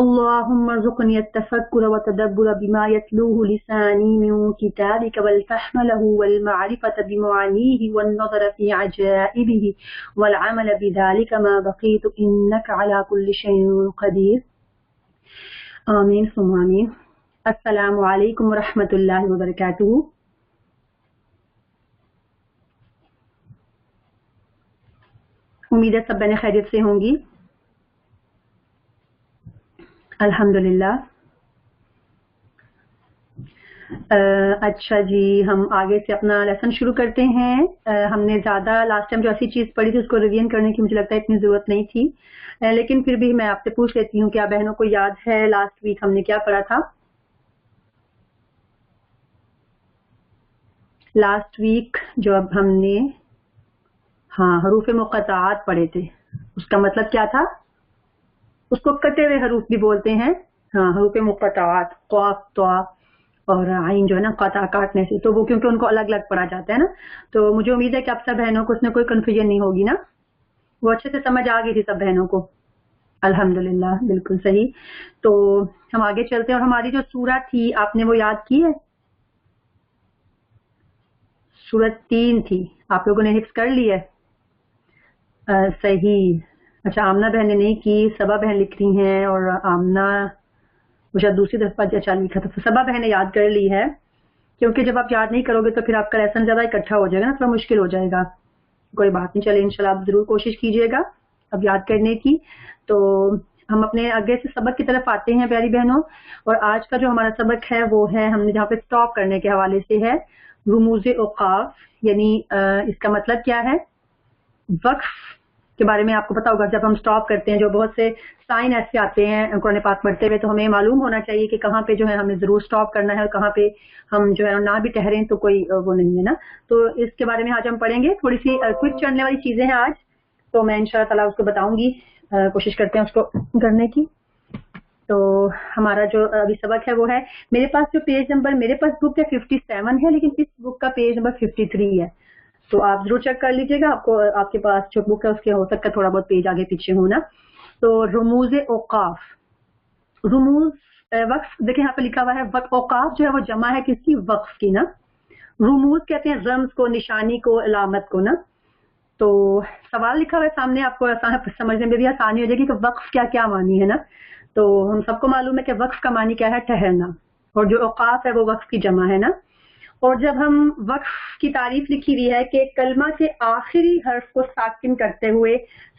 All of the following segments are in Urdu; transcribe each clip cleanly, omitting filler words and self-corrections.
اللهم ارزقني التفكر والتدبر بما يتلوه لساني من كتابك والفهم له والمعرفة بمعانيه والنظر في عجائبه والعمل بذلك ما بقيت إنك على كل شيء قدير آمین ثم آمین. السلام علیکم ورحمۃ اللہ وبرکاتہ. امید ہے سب بہنیں خیریت سے ہوں گی. الحمدللہ. اچھا جی، ہم آگے سے اپنا لیسن شروع کرتے ہیں. ہم نے زیادہ لاسٹ ٹائم جو ایسی چیز پڑھی تھی اس کو ریویژن کرنے کی مجھے لگتا ہے اتنی ضرورت نہیں تھی، لیکن پھر بھی میں آپ سے پوچھ لیتی ہوں کیا بہنوں کو یاد ہے لاسٹ ویک ہم نے کیا پڑھا تھا؟ لاسٹ ویک جو اب ہم نے حروف مقطعات پڑھے تھے، اس کا مطلب کیا تھا؟ اس کو کٹے ہوئے حروف بھی بولتے ہیں. حروف مقطعات، قاف، طا اور عین جو ہے نا قطع کاٹنے سے، تو وہ کیونکہ ان کو الگ الگ پڑھا جاتا ہے نا، تو مجھے امید ہے کہ آپ سب بہنوں کو اس میں کوئی کنفیوژن نہیں ہوگی نا، وہ اچھے سے سمجھ آ گئی تھی سب بہنوں کو. الحمدللہ، بالکل صحیح. تو ہم آگے چلتے ہیں، اور ہماری جو سورہ تھی آپ نے وہ یاد کی ہے؟ سورت 3 تھی، آپ لوگوں نے حفظ کر لی ہے؟ صحیح. اچھا، آمنہ بہن نے نہیں کی، صبا بہن لکھ رہی ہیں، اور آمنہ مجھے دوسری دفعہ اچھا لکھا تھا. صبا بہن نے یاد کر لی ہے، کیونکہ جب آپ یاد نہیں کرو گے تو پھر آپ کا لیسن زیادہ اکٹھا ہو جائے گا نا، تھوڑا مشکل ہو جائے گا. کوئی بات نہیں، چلے انشاءاللہ آپ ضرور کوشش کیجیے گا اب یاد کرنے کی. تو ہم اپنے آگے سے سبق کی طرف آتے ہیں پیاری بہنوں، اور آج کا جو ہمارا سبق ہے وہ ہے، ہم نے جہاں پہ اسٹاپ کرنے کے حوالے سے ہے رموز اوقاف، یعنی اس کا مطلب کیا ہے؟ وقف کے بارے میں آپ کو پتا ہوگا، جب ہم سٹاپ کرتے ہیں جو بہت سے سائن ایسے آتے ہیں قرآن پاک پڑھتے ہوئے، تو ہمیں معلوم ہونا چاہیے کہ کہاں پہ جو ہے ہمیں ضرور سٹاپ کرنا ہے، اور کہاں پہ ہم جو ہے نہ بھی ٹھہریں تو کوئی وہ نہیں ہے نا. تو اس کے بارے میں آج ہم پڑھیں گے. تھوڑی سی کوئک چڑھنے والی چیزیں ہیں آج، تو میں انشاءاللہ تعالیٰ اس کو بتاؤں گی، کوشش کرتے ہیں اس کو کرنے کی. تو ہمارا جو ابھی سبق ہے وہ ہے، میرے پاس جو پیج نمبر میرے پاس بک ہے 57 ہے، لیکن اس بک کا پیج نمبر 53 ہے، تو آپ ضرور چیک کر لیجیے گا. آپ کے پاس جو بک ہے اس کے ہو سکتا ہے تھوڑا بہت پیج آگے پیچھے ہونا. تو رموز اوقاف، رموز وقف، دیکھیں یہاں پہ لکھا ہوا ہے اوقاف جو ہے وہ جمع ہے کس کی؟ وقف کی نا. رموز کہتے ہیں رمز کو، نشانی کو، علامت کو نا. تو سوال لکھا ہوا ہے سامنے، آپ کو سمجھنے میں بھی آسانی ہو جائے گی کہ وقف کیا کیا معنی ہے نا. تو ہم سب کو معلوم ہے کہ وقف کا معنی کیا ہے؟ ٹھہرنا، اور جو اوقاف ہے وہ وقف کی جمع ہے نا. اور جب ہم وقف کی تعریف لکھی ہوئی ہے کہ کلمہ کے آخری حرف کو ساکن کرتے ہوئے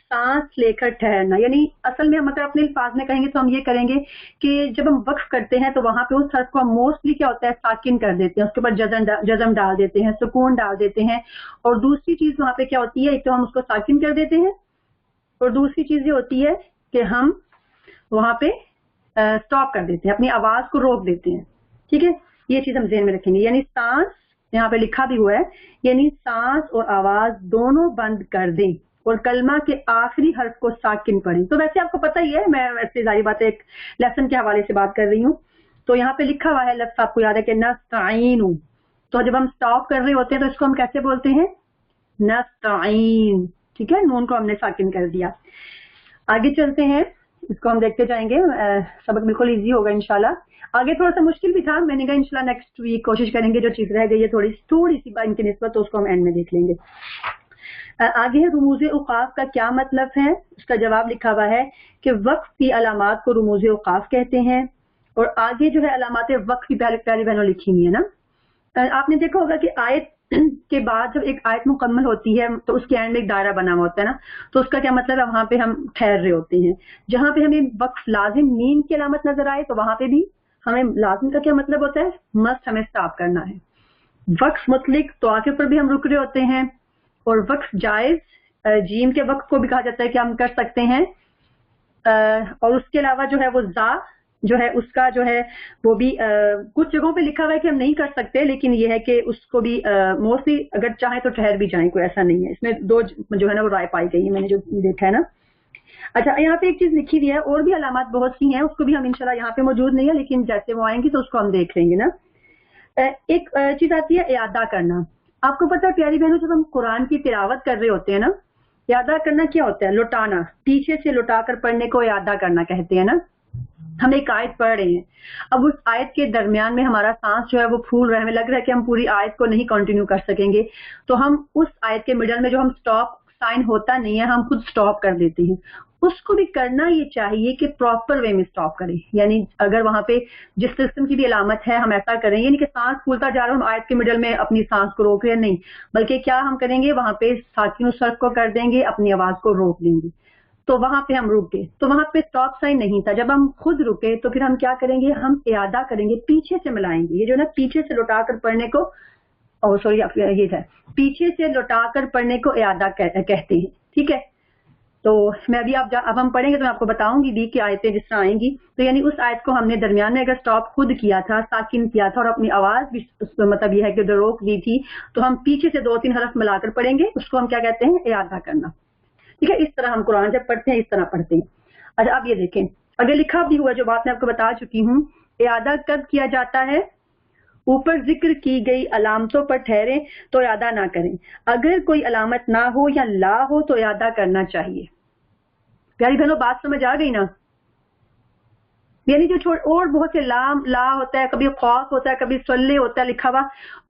سانس لے کر ٹھہرنا، یعنی اصل میں مطلب اپنے الفاظ میں کہیں گے تو ہم یہ کریں گے کہ جب ہم وقف کرتے ہیں تو وہاں پہ اس حرف کو ہم موسٹلی کیا ہوتا ہے؟ ساکن کر دیتے ہیں، اس کے اوپر جزم ڈال دیتے ہیں، سکون ڈال دیتے ہیں. اور دوسری چیز وہاں پہ کیا ہوتی ہے؟ ایک تو ہم اس کو ساکن کر دیتے ہیں، اور دوسری چیز یہ ہوتی ہے کہ ہم وہاں پہ اسٹاپ کر دیتے ہیں، اپنی آواز کو روک دیتے ہیں. ٹھیک ہے، یہ چیز ہم ذہن میں رکھیں گے. یعنی سانس، یہاں پہ لکھا بھی ہوا ہے، یعنی سانس اور آواز دونوں بند کر دیں اور کلمہ کے آخری حرف کو ساکن پڑھیں. تو ویسے آپ کو پتہ ہی ہے، میں ویسے ظاہری بات ہے ایک لیسن کے حوالے سے بات کر رہی ہوں. تو یہاں پہ لکھا ہوا ہے لفظ آپ کو یاد ہے کہ نستعین، تو جب ہم اسٹاپ کر رہے ہوتے ہیں تو اس کو ہم کیسے بولتے ہیں؟ نستعین. ٹھیک ہے، نون کو ہم نے ساکن کر دیا. آگے چلتے ہیں، اس کو ہم دیکھتے جائیں گے. سبق بالکل ایزی ہوگا انشاءاللہ. آگے تھوڑا سا مشکل بھی تھا، میں نے کہا انشاءاللہ نیکسٹ ویک کوشش کریں گے جو چیز رہ گئی ہے تھوڑی سی ان کی نسبت، تو اس کو ہم اینڈ میں دیکھ لیں گے. آگے ہے رموز اوقاف کا کیا مطلب ہے. اس کا جواب لکھا ہوا ہے کہ وقف کی علامات کو رموز اوقاف کہتے ہیں. اور آگے جو ہے علامات وقف کی پیاری بہنوں لکھی ہوئی ہے نا. آپ نے دیکھا ہوگا کہ آیت کے بعد جب ایک آیت مکمل ہوتی ہے تو اس کے اینڈ میں ایک دائرہ بنا ہوا ہوتا ہے نا، تو اس کا کیا مطلب ہے؟ وہاں پہ ہم ٹھہر رہے ہوتے ہیں. جہاں پہ ہمیں وقف لازم میم کی علامت نظر آئے تو وہاں پہ بھی ہمیں لازم کا کیا مطلب ہوتا ہے؟ مسٹ، ہمیں اسٹاپ کرنا ہے. وقف مطلق تو آخر پر بھی ہم رک رہے ہوتے ہیں. اور وقف جائز، جیم کے وقف کو بھی کہا جاتا ہے کہ ہم کر سکتے ہیں. اور اس کے علاوہ جو ہے وہ زا، جو ہے اس کا جو ہے وہ بھی کچھ جگہوں پہ لکھا ہوا ہے کہ ہم نہیں کر سکتے، لیکن یہ ہے کہ اس کو بھی موسٹلی اگر چاہیں تو ٹھہر بھی جائیں، کوئی ایسا نہیں ہے. اس میں دو جو ہے نا وہ رائے پائی گئی ہے، میں نے جو دیکھا ہے نا. اچھا یہاں پہ ایک چیز لکھی ہوئی ہے، اور بھی علامات بہت سی ہیں، اس کو بھی ہم انشاءاللہ یہاں پہ موجود نہیں ہے، لیکن جیسے وہ آئیں گی تو اس کو ہم دیکھ لیں گے نا. ایک چیز آتی ہے اعادہ کرنا. آپ کو پتا ہے پیاری بہنوں، جب ہم قرآن کی تلاوت کر رہے ہوتے ہیں نا، اعادہ کرنا کیا ہوتا ہے؟ لوٹانا، پیچھے سے لوٹا کر پڑھنے کو اعادہ کرنا کہتے ہیں نا. ہم ایک آیت پڑھ رہے ہیں، اب اس آیت کے درمیان میں ہمارا سانس جو ہے وہ پھول رہا ہے، ہمیں لگ رہا ہے کہ ہم پوری آیت کو نہیں کنٹینیو کر سکیں گے، تو ہم اس آیت کے مڈل میں جو ہم سٹاپ سائن ہوتا نہیں ہے، ہم خود سٹاپ کر دیتے ہیں. اس کو بھی کرنا یہ چاہیے کہ پراپر وے میں سٹاپ کریں. یعنی اگر وہاں پہ جس قسم کی بھی علامت ہے ہم ایسا کریں، یعنی کہ سانس پھولتا جا رہا ہم آیت کے مڈل میں اپنی سانس کو روک رہے ہیں، نہیں، بلکہ کیا ہم کریں گے، وہاں پہ ساکن الصرف کو کر دیں گے، اپنی آواز کو روک دیں گے. تو وہاں پہ ہم رک گئے، تو وہاں پہ سٹاپ سائن نہیں تھا. جب ہم خود رکے تو پھر ہم کیا کریں گے، ہم اعادہ کریں گے، پیچھے سے ملائیں گے. یہ جو نا پیچھے سے لوٹا کر پڑھنے کو، سوری یہ ہے، پیچھے سے لوٹا کر پڑھنے کو اعادہ کہتے ہیں. ٹھیک ہے، تو میں ابھی اب ہم پڑھیں گے تو میں آپ کو بتاؤں گی بھی کہ آیتیں جس طرح آئیں گی. تو یعنی اس آیت کو ہم نے درمیان میں اگر سٹاپ خود کیا تھا، ساکن کیا تھا، اور اپنی آواز بھی مطلب یہ ہے کہ ادھر روک دی تھی، تو ہم پیچھے سے 2-3 حرف ملا کر پڑھیں گے. اس کو ہم کیا کہتے ہیں، اعادہ کرنا. ٹھیک ہے، اس طرح ہم قرآن جب پڑھتے ہیں اس طرح پڑھتے ہیں. اچھا اب یہ دیکھیں، اگر لکھا بھی ہوا جو بات میں آپ کو بتا چکی ہوں، اعادہ کب کیا جاتا ہے؟ اوپر ذکر کی گئی علامتوں پر ٹھہریں تو اعادہ نہ کریں. اگر کوئی علامت نہ ہو یا لا ہو تو اعادہ کرنا چاہیے. پیاری بہنوں بات سمجھ آ گئی نا؟ یعنی جو اور بہت سے لا ہوتا ہے، کبھی خوف ہوتا ہے، کبھی صلی ہوتا ہے لکھا ہوا،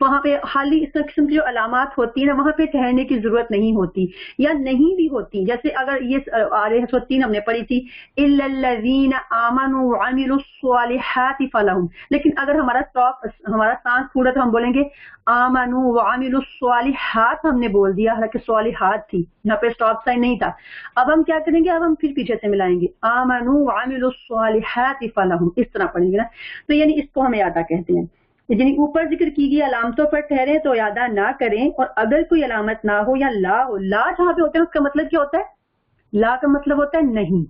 وہاں پہ خالی اس قسم کی جو علامات ہوتی ہیں نا، وہاں پہ ٹھہرنے کی ضرورت نہیں ہوتی، یا نہیں بھی ہوتی. جیسے اگر یہ آیت 103 ہم نے پڑھی تھی، الا الذین آمنوا وعملوا الصالحات فلہم، لیکن اگر ہمارا سانس پھول رہا تو ہم بولیں گے آمنوا وعملوا الصالحات، ہم نے بول دیا حالانکہ صالحات تھی، یہاں پہ سٹاپ سائن نہیں تھا. اب ہم کیا کریں گے، اب ہم پھر پیچھے سے ملائیں گے، آمنوا وعملوا الصالحات فلہم، اس طرح پڑھیں گے نا. تو یعنی اس کو ہم اعادہ کہتے ہیں. یعنی اوپر ذکر کی گئی علامتوں پر ٹھہرے تو اعادہ نہ کریں، اور اگر کوئی علامت نہ ہو یا لا ہو، لا جہاں پہ ہوتا ہے اس کا مطلب کیا ہوتا ہے؟ لا کا مطلب ہوتا ہے نہیں،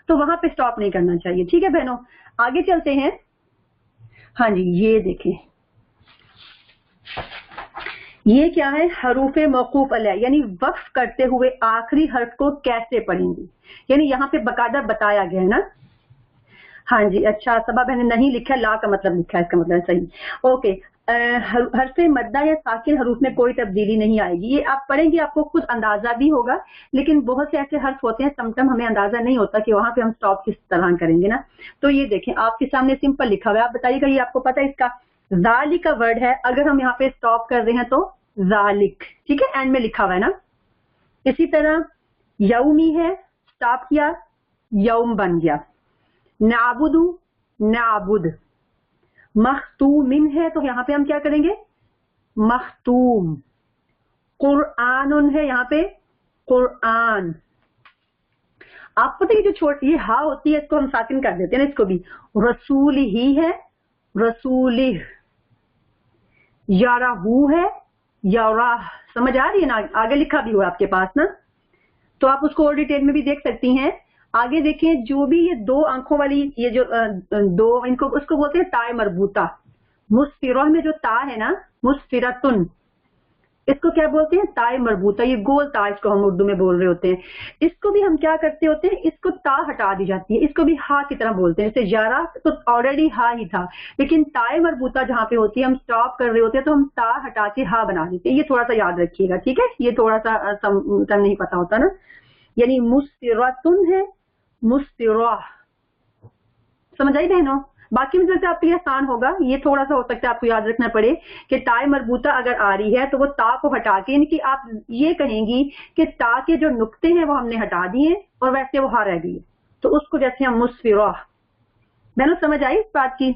تو وہاں پہ سٹاپ نہیں کرنا چاہیے. ٹھیک ہے بہنوں، آگے چلتے ہیں. ہاں جی، یہ دیکھیں، یہ کیا ہے، حروف موقوف علیہ، یعنی وقف کرتے ہوئے آخری حرف کو کیسے پڑھیں گے. یعنی یہاں پہ باقاعدہ بتایا گیا ہے نا. ہاں جی، اچھا صبا بہن نے نہیں لکھا، لا کا مطلب لکھا ہے، اس کا مطلب صحیح. اوکے، حرف مدہ یا ساکن حروف میں کوئی تبدیلی نہیں آئے گی. یہ آپ پڑھیں گے آپ کو خود اندازہ بھی ہوگا، لیکن بہت سے ایسے حرف ہوتے ہیں سمٹم ہمیں اندازہ نہیں ہوتا کہ وہاں پہ ہم سٹاپ کس طرح کریں گے نا. تو یہ دیکھیں آپ کے سامنے سمپل لکھا ہوا ہے، آپ بتائیے گا یہ آپ کو پتا ہے اس کا. ذالک کا ورڈ ہے، اگر ہم یہاں پہ سٹاپ کر رہے ہیں تو ذالک، ٹھیک ہے، اینڈ میں لکھا ہوا ہے نا. اسی طرح یومی ہے، سٹاپ کیا، یوم بن گیا. نعبد، نعبد. مختومن ہے تو یہاں پہ ہم کیا کریں گے، مختوم. قرآن ہے، یہاں پہ قرآن. آپ پتہ یہ جو یہ ہا ہوتی ہے اس کو ہم ساکن کر دیتے ہیں نا، اس کو بھی. رسول ہی ہے، رسول. یارہو ہے، یاراہ. سمجھ آ رہی ہے نا؟ آگے لکھا بھی ہوا آپ کے پاس نا، تو آپ اس کو اور ڈیٹیل میں بھی دیکھ سکتی ہیں. آگے دیکھیں، جو بھی یہ 2 آنکھوں والی یہ جو 2 ان کو اس کو بولتے ہیں تائے مربوطہ. مسفرہ میں جو تا ہے نا، مسفرتن، اس کو کیا بولتے ہیں، تائے مربوطہ. یہ گول تا اس کو ہم اردو میں بول رہے ہوتے ہیں. اس کو بھی ہم کیا کرتے ہوتے ہیں، اس کو تا ہٹا دی جاتی ہے، اس کو بھی ہا کی طرح بولتے ہیں. جیسے یارا تو آلریڈی ہا ہی تھا، لیکن تائے مربوطہ جہاں پہ ہوتی ہے ہم سٹاپ کر رہے ہوتے ہیں تو ہم تا ہٹا کے ہا بنا دیتے ہیں. یہ تھوڑا سا یاد رکھیے گا، ٹھیک ہے، یہ تھوڑا سا نہیں پتا ہوتا نا. یعنی مسفرتن ہے، مسفرہ. سمجھ آئی بہنوں؟ باقی میں جیسے آپ کے لیے آسان ہوگا، یہ تھوڑا سا ہو سکتا ہے آپ کو یاد رکھنا پڑے کہ تائے مربوطہ اگر آ رہی ہے تو وہ تا کو ہٹا کے، یعنی کہ آپ یہ کہیں گی کہ تا کے جو نقطے ہیں وہ ہم نے ہٹا دیے اور ویسے وہ ہاں رہ گئی، تو اس کو جیسے ہم مسفرہ. بہنوں سمجھ آئی اس بات کی؟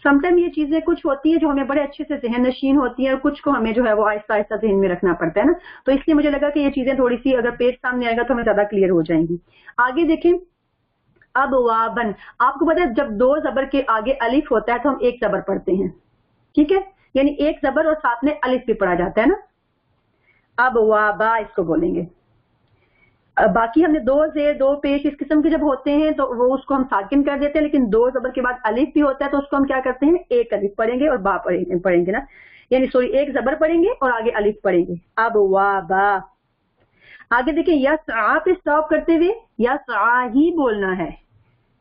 سم ٹائم یہ چیزیں کچھ ہوتی ہیں جو ہمیں بڑے اچھے سے ذہن نشین ہوتی ہیں، اور کچھ کو ہمیں جو ہے وہ آہستہ آہستہ ذہن میں رکھنا پڑتا ہے نا. تو اس لیے مجھے لگا کہ یہ چیزیں تھوڑی سی اگر پیج سامنے آئے گا تو ہمیں زیادہ کلیئر ہو جائیں گی. آگے دیکھیں، اب وابن. آپ کو پتا ہے جب 2 زبر کے آگے الف ہوتا ہے تو ہم 1 زبر پڑھتے ہیں، ٹھیک ہے، یعنی 1 زبر اور ساتھ میں الف بھی پڑھا جاتا ہے نا. اب وابا اس کو بولیں گے. باقی ہم نے دو زیر دو پیش اس قسم کے جب ہوتے ہیں تو وہ اس کو ہم ساکن کر دیتے ہیں، لیکن دو زبر کے بعد الف بھی ہوتا ہے تو اس کو ہم کیا کرتے ہیں، ایک الف پڑھیں گے اور با پڑھیں گے نا، یعنی سوری ایک زبر پڑھیں گے اور آگے الف پڑھیں گے. اب وا با. آگے دیکھیں یسعا پہ اسٹاپ کرتے ہوئے یسعا ہی بولنا ہے.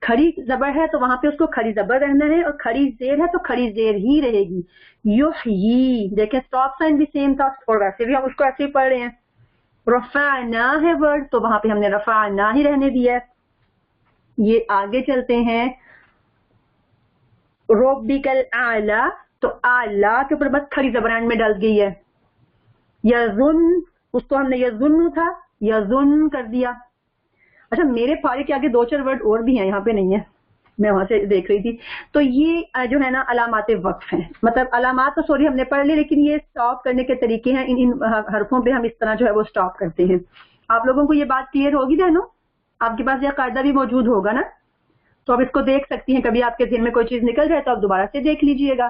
کھڑی زبر ہے تو وہاں پہ اس کو کھڑی زبر رہنا ہے، اور کھڑی زیر ہے تو کھڑی زیر ہی رہے گی. یحیی دیکھیں اسٹاپ سائن بھی سیم تھا، اور ویسے بھی ہم اس کو ایسے ہی پڑھ رہے ہیں. رفعنا ہے ورڈ تو وہاں پہ ہم نے رفعنا ہی رہنے دیا ہے. یہ آگے چلتے ہیں ربک الاعلی تو اعلی کے اوپر بس کھڑی زبران میں ڈل گئی ہے. یظن اس کو ہم نے یظن تھا یظن کر دیا. اچھا میرے فارغ کے آگے دو چار ورڈ اور بھی ہیں، یہاں پہ نہیں ہے، میں وہاں سے دیکھ رہی تھی. تو یہ جو ہے نا علامات وقف ہیں، مطلب علامات تو سوری ہم نے پڑھ لی، لیکن یہ اسٹاپ کرنے کے طریقے ہیں. ان حرفوں پہ ہم اس طرح جو ہے وہ اسٹاپ کرتے ہیں. آپ لوگوں کو یہ بات کلیئر ہوگی بہنوں؟ آپ کے پاس یہ قاعدہ بھی موجود ہوگا نا، تو آپ اس کو دیکھ سکتی ہیں. کبھی آپ کے ذہن میں کوئی چیز نکل جائے تو آپ دوبارہ سے دیکھ لیجئے گا.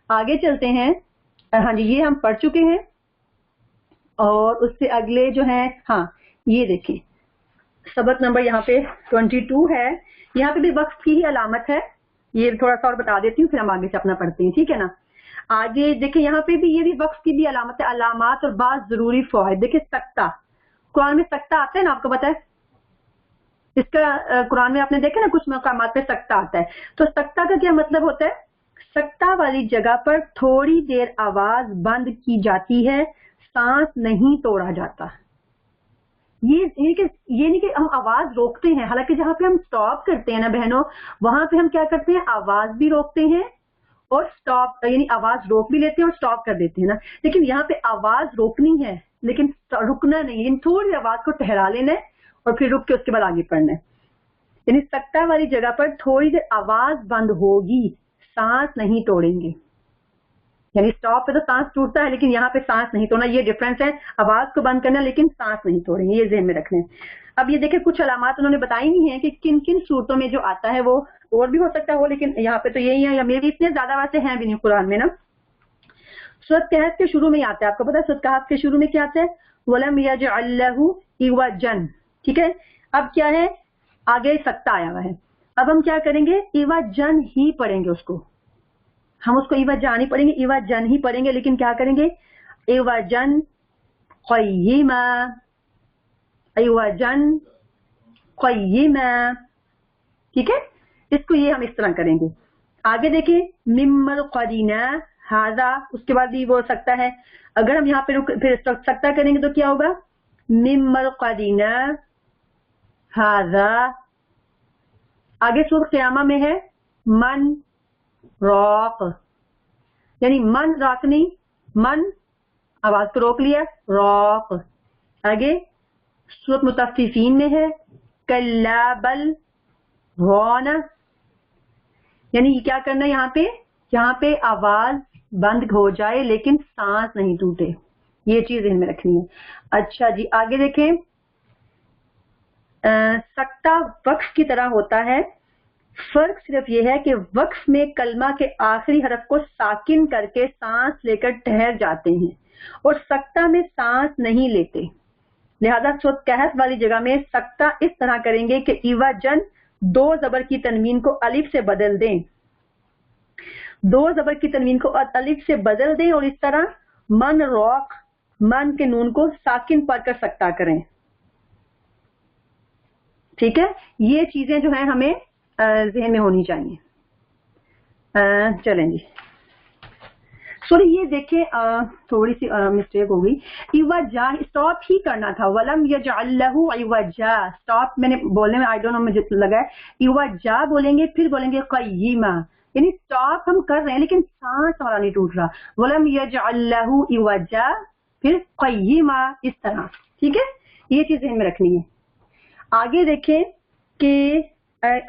آگے چلتے ہیں. ہاں جی یہ ہم پڑھ چکے ہیں، اور اس سے اگلے جو ہیں ہاں یہ دیکھیں سبق نمبر یہاں پہ 22 ہے. یہاں پہ بھی وقف کی ہی علامت ہے، یہ تھوڑا سا اور بتا دیتی ہوں پھر ہم آگے سے اپنا پڑھتے ہیں، ٹھیک ہے نا. آگے دیکھیں یہاں پہ بھی یہ بھی وقف کی بھی علامت ہے. علامات اور بعض ضروری فوائد. دیکھیں سکتہ، قرآن میں سکتہ آتا ہے نا، آپ کو پتا ہے اس کا قرآن میں آپ نے دیکھا نا کچھ مقامات پہ سکتہ آتا ہے. تو سکتہ کا کیا مطلب ہوتا ہے؟ سکتہ والی جگہ پر تھوڑی دیر آواز بند کی جاتی ہے، سانس نہیں توڑا جاتا. یہ نہیں کہ ہم آواز روکتے ہیں، حالانکہ جہاں پہ ہم سٹاپ کرتے ہیں نا بہنوں، وہاں پہ ہم کیا کرتے ہیں، آواز بھی روکتے ہیں اور سٹاپ یعنی آواز روک بھی لیتے ہیں اور سٹاپ کر دیتے ہیں نا. لیکن یہاں پہ آواز روکنی ہے لیکن رکنا نہیں، یعنی تھوڑی آواز کو ٹھہرا لینا ہے اور پھر رک کے اس کے بعد آگے پڑھنا ہے. یعنی سکتہ والی جگہ پر تھوڑی دیر آواز بند ہوگی، سانس نہیں توڑیں گے. یعنی سٹاپ پہ تو سانس ٹوٹتا ہے لیکن یہاں پہ سانس نہیں توڑنا، یہ ڈفرنس ہے. آواز کو بند کرنا لیکن سانس نہیں توڑیں گے، یہ ذہن میں رکھنا ہے. اب یہ دیکھیں کچھ علامات انہوں نے بتائی نہیں ہیں کہ کن کن صورتوں میں جو آتا ہے، وہ اور بھی ہو سکتا ہے وہ، لیکن یہاں پہ تو یہی ہے. یا میرے اتنے زیادہ ویسے ہیں بھی نہیں قرآن میں نا. سورۃ کہف کے شروع میں آتا ہے، آپ کو پتا ہے سورۃ کہف کے شروع میں کیا آتا ہے، وَلَمْ يَجْعَلْ لَهُ عِوَجًا. ٹھیک ہے، اب کیا ہے، آگے سکتہ آیا ہوا ہے. اب ہم کیا کریں گے، عِوَجًا ہی پڑھیں گے اس کو، ہم اس کو عِوَجًا نہیں پڑھیں گے، عِوَجًا ہی پڑھیں گے. لیکن کیا کریں گے، عِوَجًا قَيِّمًا، عِوَجًا قَيِّمًا. ٹھیک ہے، اس کو یہ ہم اس طرح کریں گے. آگے دیکھیں مِمَّ الْقَرِينَ ہذا، اس کے بعد بھی وہ سکتا ہے. اگر ہم یہاں پہ پھر سکتا کریں گے تو کیا ہوگا، مِمَّ الْقَرِينَ ہذا. آگے سورۃ قیامہ میں ہے من راق، یعنی من راق نہیں، من آواز کو روک لیا، راق. آگے سورۃ مطففین میں ہے کلا بل ران، یعنی یہ کیا کرنا ہے یہاں پہ آواز بند ہو جائے لیکن سانس نہیں ٹوٹے، یہ چیز ذہن میں رکھنی ہے. اچھا جی آگے دیکھیں سکتہ وقف کی طرح ہوتا ہے، فرق صرف یہ ہے کہ وقف میں کلمہ کے آخری حرف کو ساکن کر کے سانس لے کر ٹھہر جاتے ہیں، اور سکتہ میں سانس نہیں لیتے. لہذا سورۃ کہف والی جگہ میں سکتہ اس طرح کریں گے کہ عِوَجًا دو زبر کی تنوین کو الف سے بدل دیں، دو زبر کی تنوین کو الف سے بدل دیں، اور اس طرح من روق، من کے نون کو ساکن پڑھ کر سکتہ کریں. ٹھیک ہے، یہ چیزیں جو ہیں ہمیں ذہن میں ہونی چاہیے. چلیں جی سوری یہ دیکھیں تھوڑی سی مسٹیک ہو گئی، عِوَجًا اسٹاپ ہی کرنا تھا، وَلَمْ يَجْعَلْ لَهُ عِوَجًا. اسٹاپ میں نے بولنے میں آئی ڈونٹ نو مجھے لگا ہے عِوَجًا بولیں گے، پھر بولیں گے قَيِّمًا، یعنی اسٹاپ ہم کر رہے ہیں لیکن سانس ہمارا نہیں ٹوٹ رہا. وَلَمْ يَجْعَلْ لَهُ عِوَجًا پھر قَيِّمًا، اس طرح. ٹھیک ہے، یہ چیز ذہن میں رکھنی ہے. آگے دیکھیں کہ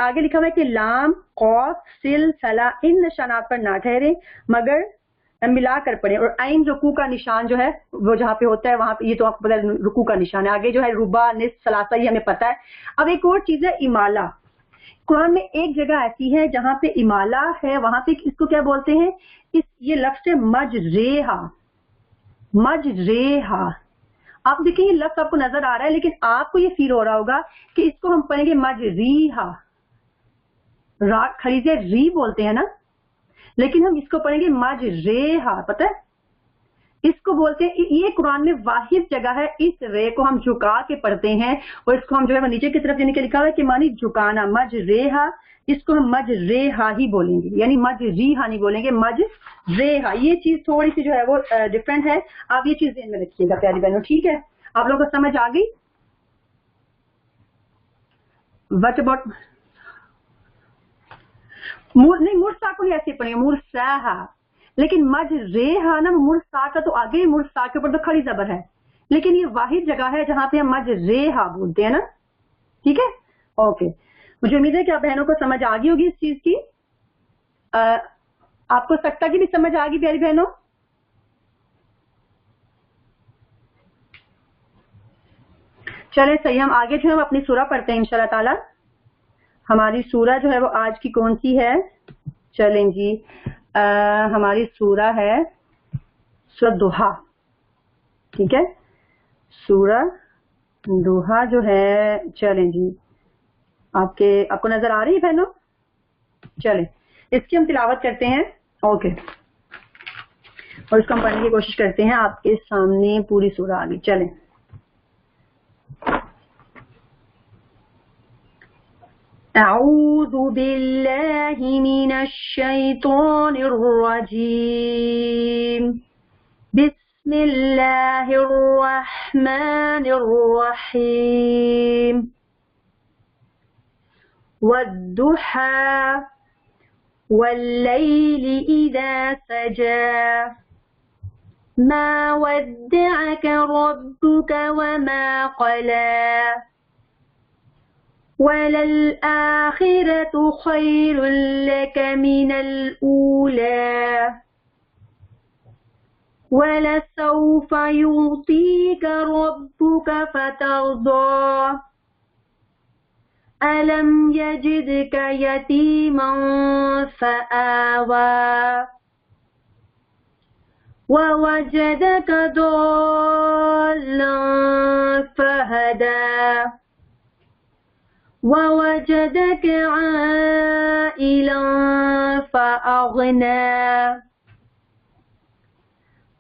آگے لکھا ہوا ہے کہ لام، قاف، سل، سلا ان نشانات پر نہ ٹھہرے مگر ملا کر پڑھیں، اور عین رکوع کا نشان جو ہے وہ جہاں پہ ہوتا ہے وہاں پہ، یہ تو آپ کو پتا ہے رکوع کا نشان ہے. آگے جو ہے ربا، نصف، ثلاثہ یہ ہمیں پتا ہے. اب ایک اور چیز ہے امالہ. قرآن میں ایک جگہ ایسی ہے جہاں پہ امالہ ہے، وہاں پہ اس کو کیا بولتے ہیں، یہ لفظ ہے مجریہا، مجریہا. آپ دیکھیں یہ لفظ آپ کو نظر آ رہا ہے لیکن آپ کو یہ فیل ہو رہا ہوگا کہ اس کو ہم پڑھیں گے مجریہا، را کھڑی سے ری بولتے ہیں نا، لیکن ہم اس کو پڑھیں گے مجریہا، پتہ ہے اس کو بولتے ہیں، یہ قرآن میں واحد جگہ ہے اس رے کو ہم جھکا کے پڑھتے ہیں اور اس کو ہم جو ہے نیچے کی طرف یعنی کہ لکھا ہوا ہے کہ معنی جھکانا، مجریہا، اس کو ہم مجریہا ہی بولیں گے، یعنی مجریہا نہیں بولیں گے، مجریہا۔ یہ چیز تھوڑی سی جو ہے وہ ڈفرینٹ ہے، آپ یہ چیز ذہن میں رکھیے گا پیاری بہنوں، ٹھیک ہے؟ آپ لوگوں کو سمجھ آ گئی؟ وٹ اباؤٹ نہیں مرسا کو ہی ایسے پڑھیں گے مرساہا، لیکن مجریہا نا مرسا کا تو آگے مرسا کے اوپر تو کھڑی زبر ہے، لیکن یہ واحد جگہ ہے جہاں پہ ہم مجریہا بولتے ہیں نا، ٹھیک ہے؟ اوکے، مجھے امید ہے کہ آپ بہنوں کو سمجھ آ گئی ہوگی اس چیز کی۔ آپ کو سکتا کی بھی سمجھ آ گئی پیاری بہنوں؟ چلے صحیح، ہم آگے جو ہے اپنی سورہ پڑھتے ہیں انشاءاللہ تعالی۔ ہماری سورہ جو ہے وہ آج کی کون سی ہے؟ چلیں جی، ہماری سورہ ہے سورہ دوحہ، ٹھیک ہے؟ سورہ دوحہ جو ہے، چلیں جی آپ کو نظر آ رہی ہے بہنوں؟ چلیں اس کی ہم تلاوت کرتے ہیں، اوکے، اور اس کو ہم پڑھنے کی کوشش کرتے ہیں۔ آپ کے سامنے پوری سورہ آ گئی، چلیں۔ اعوذ باللہ من الشیطان الرجیم، بسم اللہ الرحمن الرحیم، والضحى والليل إذا سجى، ما ودعك ربك وما قلى، وللآخرة خير لك من الأولى، ولسوف يعطيك ربك فترضى، ألم يجدك يتيما فآوى، ووجدك ضالا فهدى، ووجدك عائلا فأغنى،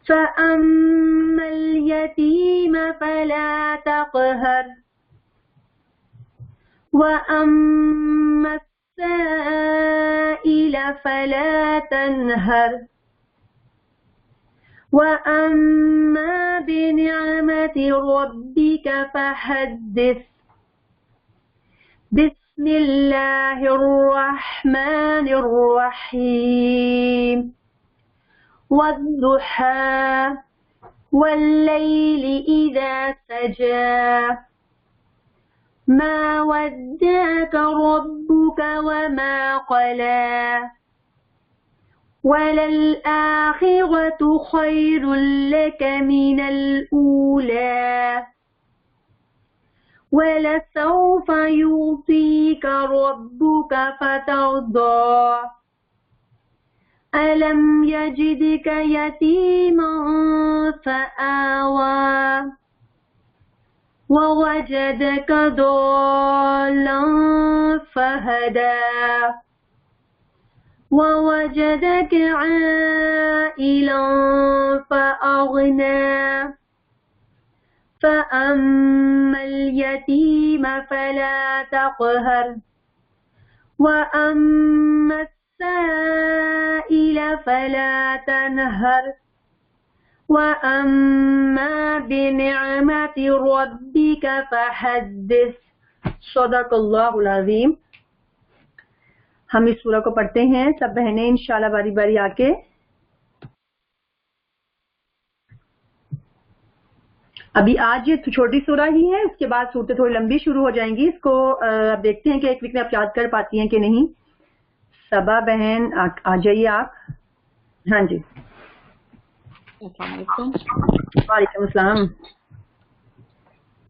فأما اليتيم فلا تقهر، وأما السائل فلا تنهر، وأما بنعمة ربك فحدث، بسم الله الرحمن الرحيم، والضحى والليل إذا سجى، ما ودعك ربك وما قلى، وللآخرة خير لك من الأولى، ولسوف يعطيك ربك فترضى، ألم يجدك يتيما فآوى، ووجدك ضالا فهدى، ووجدك عائلا فأغنى، فأما اليتيم فلا تقهر، وأما السائل فلا تنهر، وَأَمَّا بِنِعْمَةِ رَبِّكَ فَحَدِّثْ۔ صدق اللہ العظیم۔ ہم اس سورہ کو پڑھتے ہیں سب بہنیں انشاءاللہ باری باری آ کے۔ ابھی آج یہ چھوٹی سورہ ہی ہے، اس کے بعد صورتیں تھوڑی لمبی شروع ہو جائیں گی۔ اس کو اب دیکھتے ہیں کہ ایک ویک میں آپ یاد کر پاتی ہیں کہ نہیں۔ صبا بہن آ جائیے آپ۔ ہاں جی، السلام علیکم۔ وعلیکم السلام۔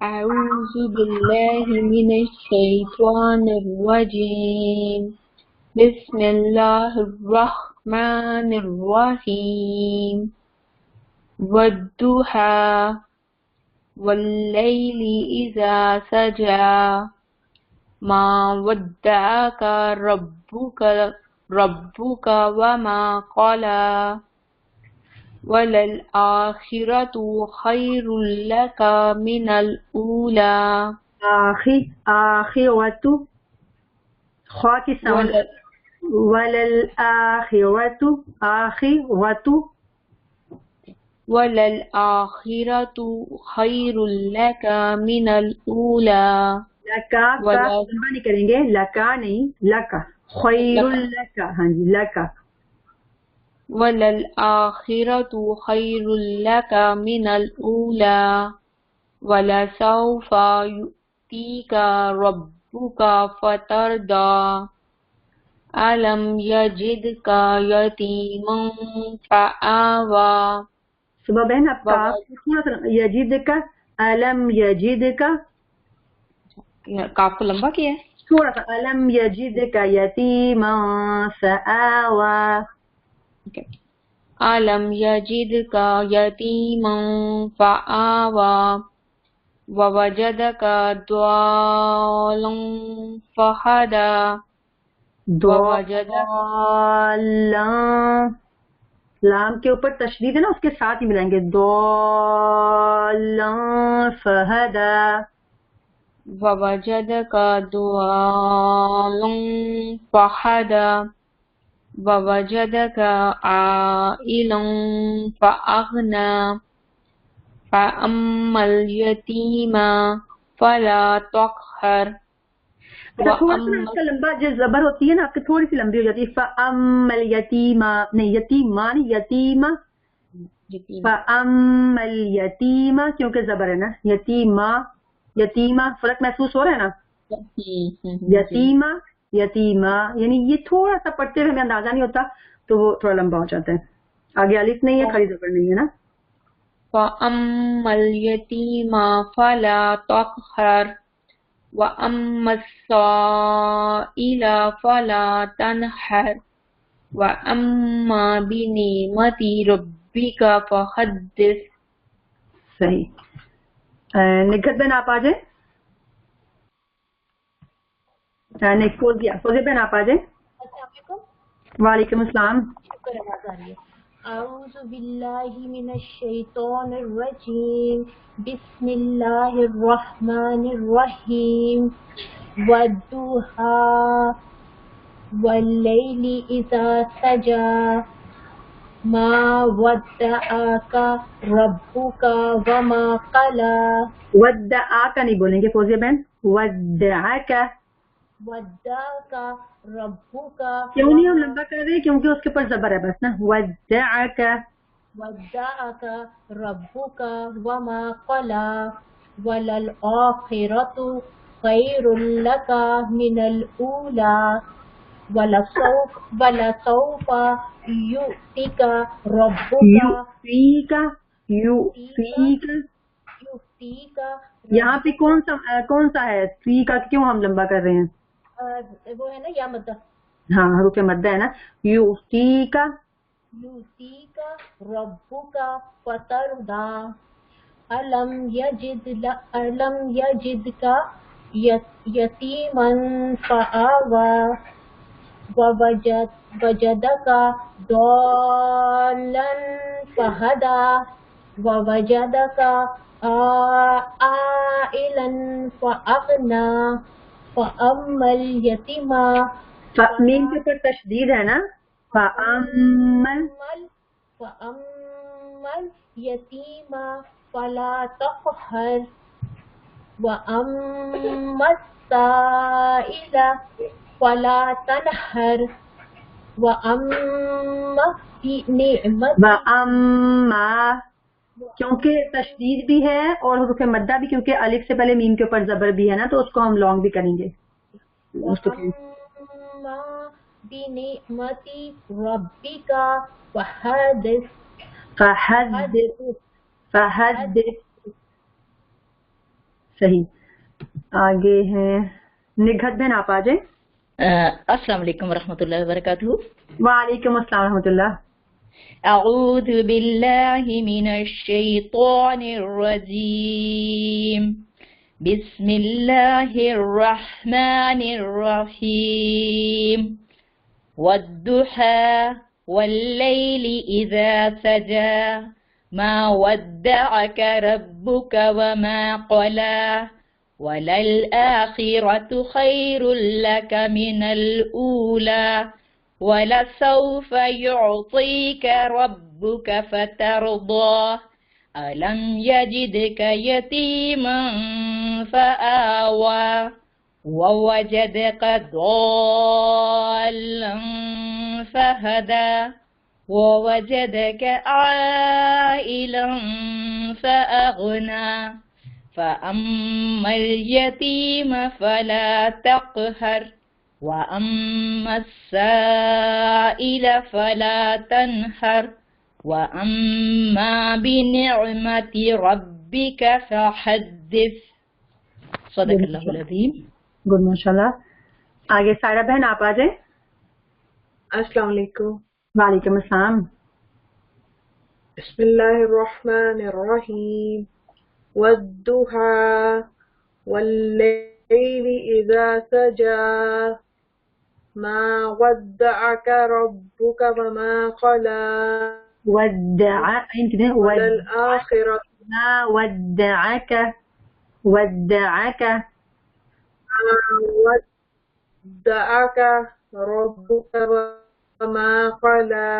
اعوذ باللہ من الشیطان الرجیم، بسم اللہ الرحمن الرحیم، والضحى والليل إذا سجى ما ودعك ربك وما قلى وللآخرة خير لك من الأولى آخرة خوا کی ساؤنڈ وللآخرة وللآخرة خير لك من الأولى لکا کا لمبا نہیں کریں گے، لکا نہیں لکا، خیر لکا، ہاں جی لکا، وللآخرة خير لك من الأولى ولسوف يؤتيك ربك فترضى ألم يجدك يتيما فآوى صبح بہن آپ کا تھوڑا سا یجید کا علم یجید کا کاف کو لمبا کیا ہے تھوڑا سا علم یجید کا یتیما فآوى ألم يجدك يتيما فآوى ووجدك ضالا فهدى ضالًا لام کے اوپر تشدید ہے نا، اس کے ساتھ ہی ملائیں گے، ضالًا فہدى ووجدك ضالا فهدى ووجدك عائلا فأغنى فأما اليتيم فلا تقهر تھوڑا سا اس کا لمبا جو زبر ہوتی ہے نا آپ کی تھوڑی سی لمبی ہو جاتی ہے، فَأَمَّا الْيَتِيمَ نہیں یتیمہ نہیں یتیمہ، فَأَمَّا الْيَتِيمَ کیونکہ زبر ہے نا، یتیمہ یتیمہ فرق محسوس ہو رہا ہے نا، یتیمہ یتیمہ یعنی یہ تھوڑا سا پڑھتے ہوئے ہمیں اندازہ نہیں ہوتا تو وہ تھوڑا لمبا ہو جاتا ہے، آگے الف نہیں ہے خالی زبر نہیں ہے نا، فَأَمَّا الْيَتِيمَ فَلَا تَقْهَرْ وَأَمَّا السَّائِلَ فَلَا تَنْهَرْ وَأَمَّا بِنِعْمَةِ رَبِّكَ فَحَدِّثْ صحیح۔ نگہت بہن آپ آ جائیں، فوزیہ بہن آپ آ جائیں۔ السلام علیکم۔ وعلیکم السلام۔ شکر آواز آ رہی ہے۔ اعوذ باللہ من الشیطان الرجیم، بسم اللہ الرحمن الرحیم، والضحی واللیل اذا سجی ما ودعک ربک وما قلی۔ ودعاک نہیں بولیں گے فوزیہ بہن، ودعاک ودعک ربک کیوں نہیں ہم لمبا کر رہے ہیں؟ کیونکہ اس کے اوپر زبر ہے بس نا، ودعک ودعک ربک وما قلی وللآخرۃ خیر لک من الاولی ولسوف یؤتیک ربک یؤتیک یہاں پہ کون سا ہے فی کا، کیوں ہم لمبا کر رہے ہیں؟ وہ ہے نا یا مدہ، ہاں حروف مدہ ہے نا، یؤتیک ربک فترضی الم یجدک یتیما فآوی ووجدک ضالا فہدی ووجدک عائلا فأغنى فأما اليتيم میم کے اوپر تشدید ہے نا، فأما اليتيم فلا تقهر وأما السائل فلا تنهر وأما بنعمة وأما کیونکہ تشدید بھی ہے اور حروف مدہ بھی، کیونکہ الف سے پہلے میم کے اوپر زبر بھی ہے نا، تو اس کو ہم لانگ بھی کریں گے۔ بنعمت ربک فحدث صحیح۔ آگے ہیں نگہت بہن آپ آ جائیں۔ السلام علیکم ورحمۃ اللہ وبرکاتہ۔ وعلیکم السلام ورحمۃ اللہ۔ أعوذ بالله من الشيطان الرجيم بسم الله الرحمن الرحيم والضحى والليل إذا سجى ما ودعك ربك وما قلى وللآخرة خير لك من الأولى ولسوف يعطيك ربك فترضى ألم يجدك يتيما فآوى ووجدك ضالا فهدى ووجدك عائلا فأغنى فأما اليتيم فلا تقهر وأما السائل فلا تنهر وأما بنعمة ربك فحدث صدق اللہ العظیم. گڈ ماشاءاللہ. آگے سائرہ بہن آپ آ جائیں. السلام علیکم. وعلیکم السلام. بسم اللہ الرحمن الرحیم والضحى واللیل اذا سجى ما ودعك ربك وما قلى وللآخرة ما ودعك ربك وما قلى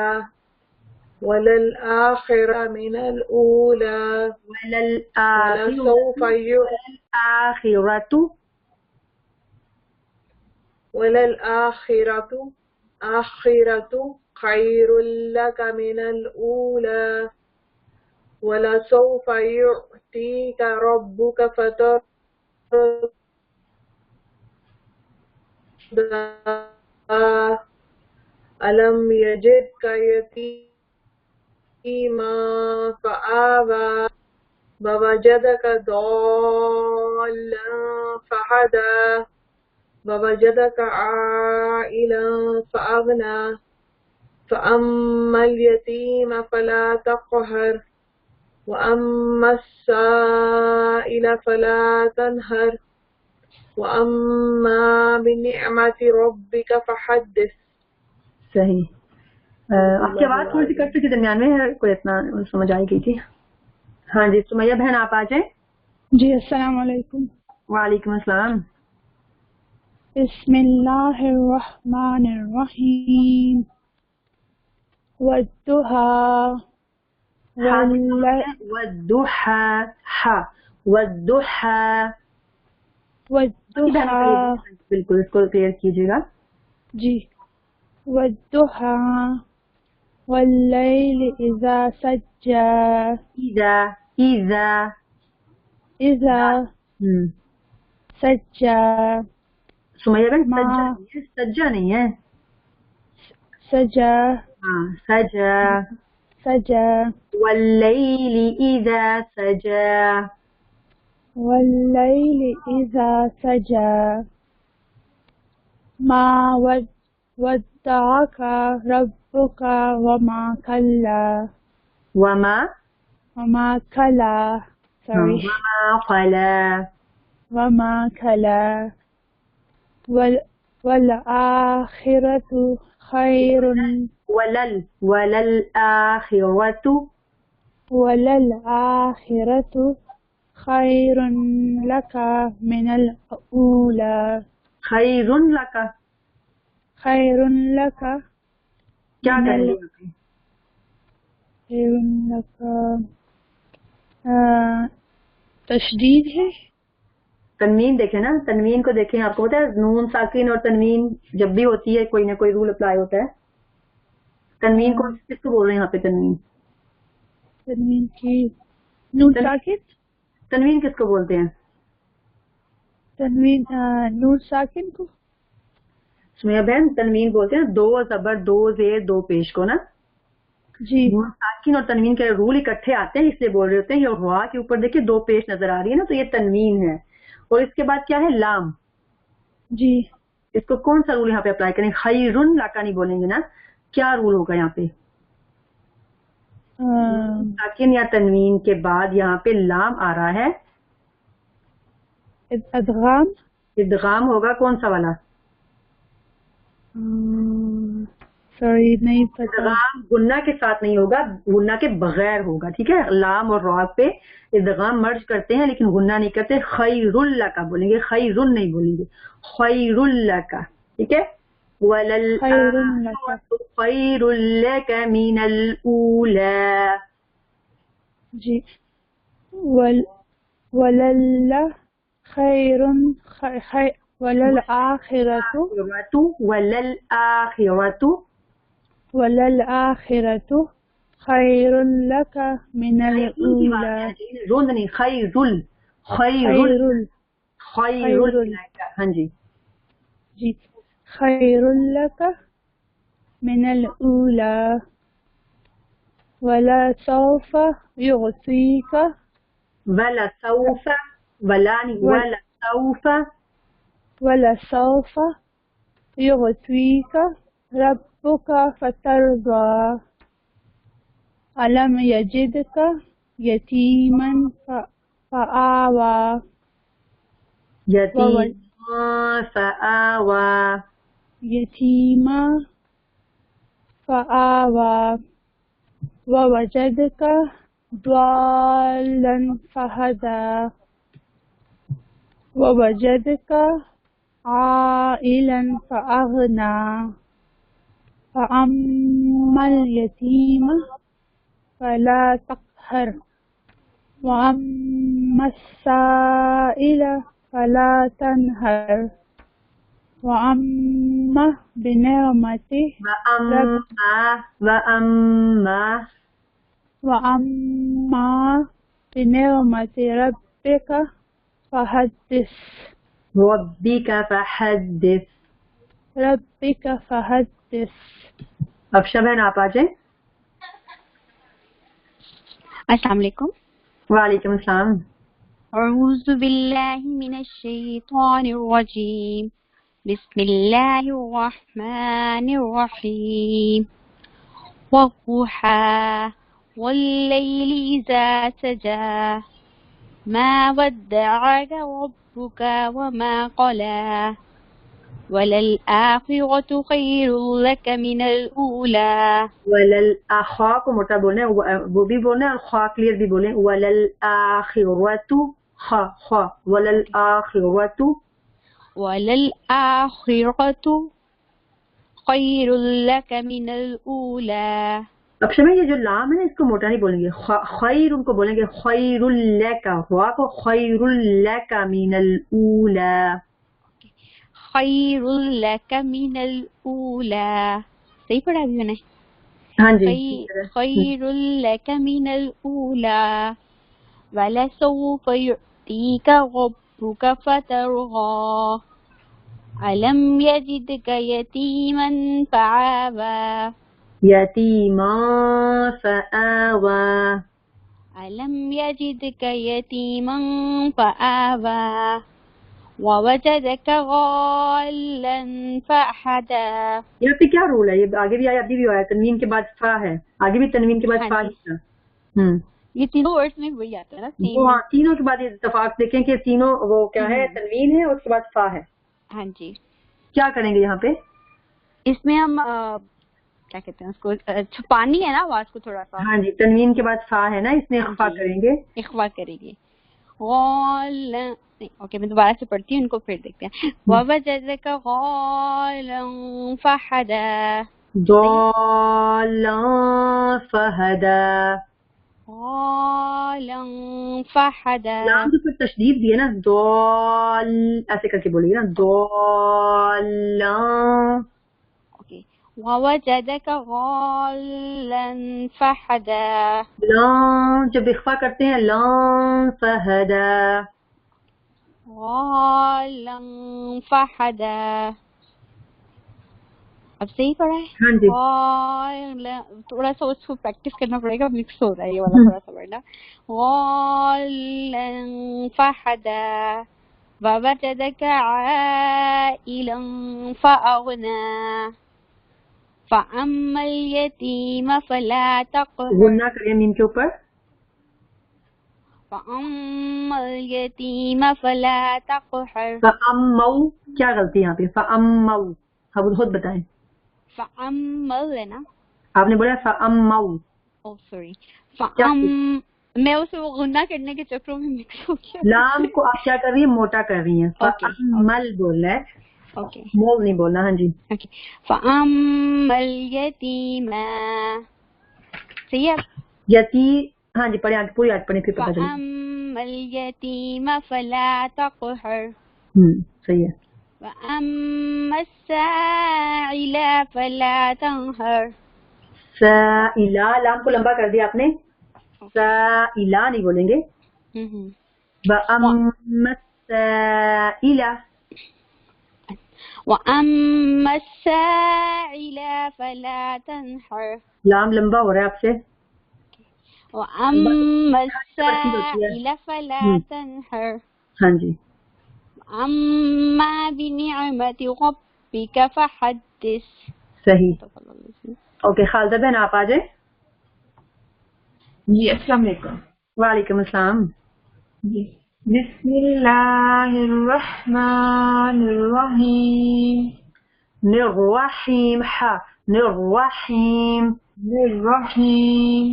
وللآخرة من الأولى وللآخرة خير لك من الأولى ولسوف يعطيك ربك فترضى ألم يجدك يتيما فآوى ووجدك ضالا فهدى ووجدك عائلا فأغنى فأما اليتيم فلا تقهر وأما السائل فلا تنهر وأما بنعمة ربك فحدث. صحیح. آپ کی آواز تھوڑی سی کٹ کے درمیان میں ہے, کوئی اتنا سمجھ آئی گئی تھی. ہاں جی سمیہ بہن آپ آ جائیں. جی السلام علیکم. وعلیکم السلام. بسم اللہ الرحمن الرحیم والضحى والضحى بالکل اس کو کلیئر کیجیے گا. جی. والضحى واللیل اذا سجى اذا سجى. سمیہ بہن سجا نہیں ہے, سجا. ہاں سجا. واللیل اذا سجا ما ودعك ربك وما كلا وما كلا والآخرة خير وللآخرة خير لك من الأولى. خير لك کیا کریں گے؟ خير لك تشدید ہے. تنوین دیکھیں نا, تنوین کو دیکھیں. آپ کو پتا ہے نون ساکن اور تنوین جب بھی ہوتی ہے کوئی نہ کوئی رول اپلائی ہوتا ہے. تنوین کو کس کو بول رہے ہیں یہاں پہ؟ تنوین کی نون ساکن. تنوین کس کو بولتے ہیں؟ تنوین نون ساکن کو. سمیہ بہن تنوین بولتے ہیں دو زبر دو زیر دو پیش کو نا. جی. نون ساکن اور تنوین کے رول اکٹھے آتے ہیں اس لیے بول رہے ہوتے ہیں. یہ ہوا کے اوپر دیکھیں دو پیش نظر آ رہی ہے نا, تو یہ تنوین ہے. اور اس کے بعد کیا ہے؟ لام. جی. اس کو کون سا رول یہاں پہ اپلائی کریں؟ خیرن لاکا نہیں بولیں گے نا, کیا رول ہوگا یہاں پہ؟ ساکن یا تنوین کے بعد یہاں پہ لام آ رہا ہے. ادغام. ادغام ہوگا کون سا والا؟ سوری نہیں پتا. ادغام غنہ کے ساتھ نہیں ہوگا، غنہ کے بغیر ہوگا. ٹھیک ہے، لام اور را پہ ادغام مرج کرتے ہیں لیکن غنہ نہیں کرتے. خیر لک بولیں گے، خیر نہیں بولیں گے، خیر لک. ٹھیک ہے، وَلَلْآخِرَةُ خَيْرٌ لَكَ مِنَ الْأُولَى. جی. ولل خیر وللآخرة وللآخرة خیر لک من الأولى. روند نہیں، خیر لک. ہاں جی جی. خیر لک من الأولى ولسوف يعطيك وَلَسَوْفَ وَلَانِ ولسوف يعطيك ربك فترضى ألم يجدك يتيما فآوى یتیما فآوى يتيما فآوى ووجدك ضالا فهدى ووجدك عائلا فأغنى فأما اليتيم فلا تقهر وأما السائل فلا تنهر وأما بنعمة وأما بنعمة ربك فحدث. ربك فحدث. اب شبہن آپ آ جائیں. السلام علیکم. وعلیکم السلام. اعوذ باللہ من الشیطان الرجیم. بسم اللہ الرحمن الرحیم. والضحى والليل إذا سجى ما ودعك ربك وما قلى وللآخرة خير لك من الأولى. وللآخرة کو موٹا بولنا ہے، وہ بھی بولنا ہے اور خواہ کلیئر بھی بولیں. وللآخرة خواہ وللآخرة خیر لک من الاولی. اب شمع یہ جو لام ہے نا اس کو موٹا نہیں بولیں گے، خیر ان کو بولیں گے خیر لک، ہوا کو خیر لک من الاولی. خیر لک من الاولی. صحیح پڑھا ابھی میں نے؟ ہاں جی. خیر لک من الاولی ولسوف یعطیک ربک فترضی ألم يجدك يتيما فآوى. یتیما فآوى. ألم يجدك يتيما فآوى ووجدك ضالا فهدى. یہ پہ کیا رول ہے؟ یہ آگے بھی آیا ابھی بھی آیا، تنوین کے بعد فا ہے، آگے بھی تنوین کے بعد فا ہی تھا. یہ تینوں ورڈز میں وہی آتا ہے نا. ہاں، تینوں کے بعد اتفاق دیکھیں کہ تینوں وہ کیا ہے، تنوین ہے اور اس کے بعد فا ہے. ہاں جی. کیا کریں گے یہاں پہ؟ اس میں ہم کیا کہتے ہیں اس کو، چھپانی ہے نا آواز کو تھوڑا سا. ہاں جی، تنوین کے بعد فا ہے نا، اس میں اخفا کریں گے. اخفا کریں گے. اوکے میں دوبارہ سے پڑھتی ہوں، ان کو پھر دیکھتے ہیں. وَوَجَدَكَ ضَالًّا فَهَدَىٰ. ضَالًّا فَهَدَىٰ. ضَالًّا فَهَدَىٰ. لام تو پھر تشدید بھی ہے نا، ضال ایسے کر کے بولیے نا، ضالًا. اوکے. وَوَجَدَكَ ضَالًّا فَهَدَىٰ. لام جب اخفا کرتے ہیں لام فَهَدَىٰ. ضَالًّا فَهَدَىٰ. اب صحیح پڑھا ہے؟ ہاں جی. تھوڑا سا اس کو پریکٹس کرنا پڑے گا، مکس ہو رہا ہے یہ والا تھوڑا سا ورڈ. ضَالًّا فَهَدَىٰ وَوَجَدَكَ عَائِلًا فَأَغْنَىٰ فأما اليتيم فلا تقهر غنہ کریے میم کے اوپر. فأما اليتيم فلا تقهر فَأَمَّوْا کیا غلطی یہاں پہ؟ فَأَمَّوْا اب خود بتائیں. فأمل ہے نا. آپ نے بولا فَأَمَّوْا. او سوری. میں اسے وہ غنہ کرنے کے چکروں میں مکس ہو گیا. لام کو آپ کیا کر رہی ہیں؟ موٹا کر رہی ہیں. فَأَمَّل بولنا ہے، اوکے مول نہیں بولنا. ہاں جی. اوکے. فأما اليتيم صحیح ہے. ہاں جی پڑھیں پوری آیت پڑھیں پھر پتہ چلے. فأما اليتيم فلا تقهر صحیح ہے. وأما السائل فلا تنهر. سائلہ لام کو لمبا کر دیا آپ نے. سائلہ نہیں بولیں گے. وَأَمَّا السَّائِلَ وأما السائل فلا تنهر. لام لمبا ہو رہا ہے آپ سے. وأما السائل فلا تنهر. ہاں جی. أما بنعمة ربك فحدث. صحیح. اوکے خالدہ بہن آپ آ جائیں. جی السلام علیکم. وعلیکم السلام. جی بسم اللہ الرحمن الرحیم. نرحیم ہا نرحیم. الرحیم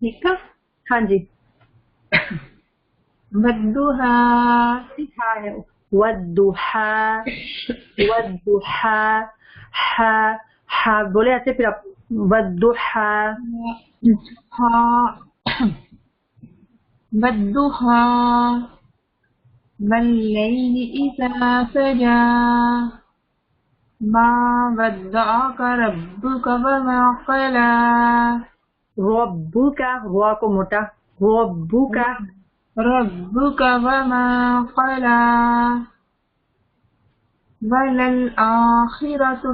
ٹھیک ہے. ہاں جی. والضحیٰ ہا ہے. والضحیٰ والضحیٰ ہا ہا بولے ایسے پھر آپ. والضحیٰ والضحیٰ واللیل اذا سجا ما ودعك ربك وما قلى. ربک روا کو موٹا. ربک ربك وما قلى وللآخرة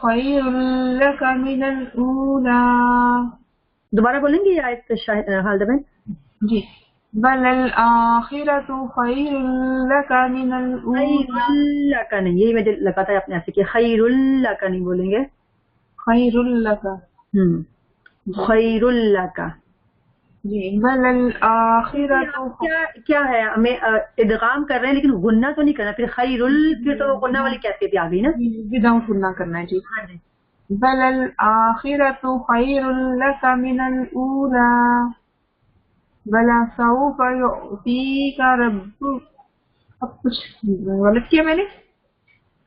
خير لك من الأولى. دوبارہ بولیں گے یہ آیت خالدہ بہن؟ جی وللآخرة خير لك من الأولى. خیر لک نہیں، یہی میں لگا تھا آپ نے ایسے کہ خیر لک نہیں بولیں گے. خير لك خیر لک. جی وللآخرة کیا ہے؟ ہمیں ادغام کر رہے ہیں لیکن غنہ تو نہیں کرنا. پھر خیر پھر تو غنہ والی کیفیت آ گئی نا. وداؤٹ غنہ کرنا ہے. جی ہاں جی. وللآخرة خير لك من الأولى ولسوف يعطيك ربك. اب کچھ غلط کیا میں نے؟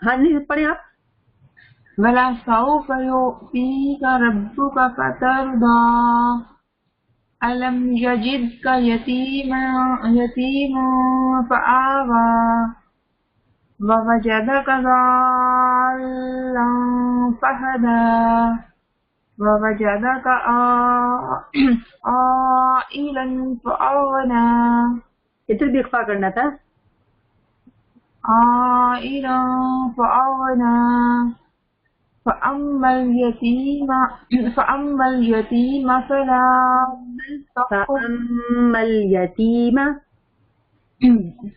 ہاں نہیں پڑھیں آپ. وَلَسَوْفَ يُعْطِيكَ رَبُّكَ فَتَرْضَى أَلَمْ يَجِدْكَ يَتِيمًا فَآوَى وَوَجَدَكَ ضَالًّا فَهَدَى وَوَجَدَكَ عَائِلًا فَأَغْنَى. ادھر بھی اخفا کرنا تھا. عَائِلًا فَأَغْنَى فأما اليتيم فلا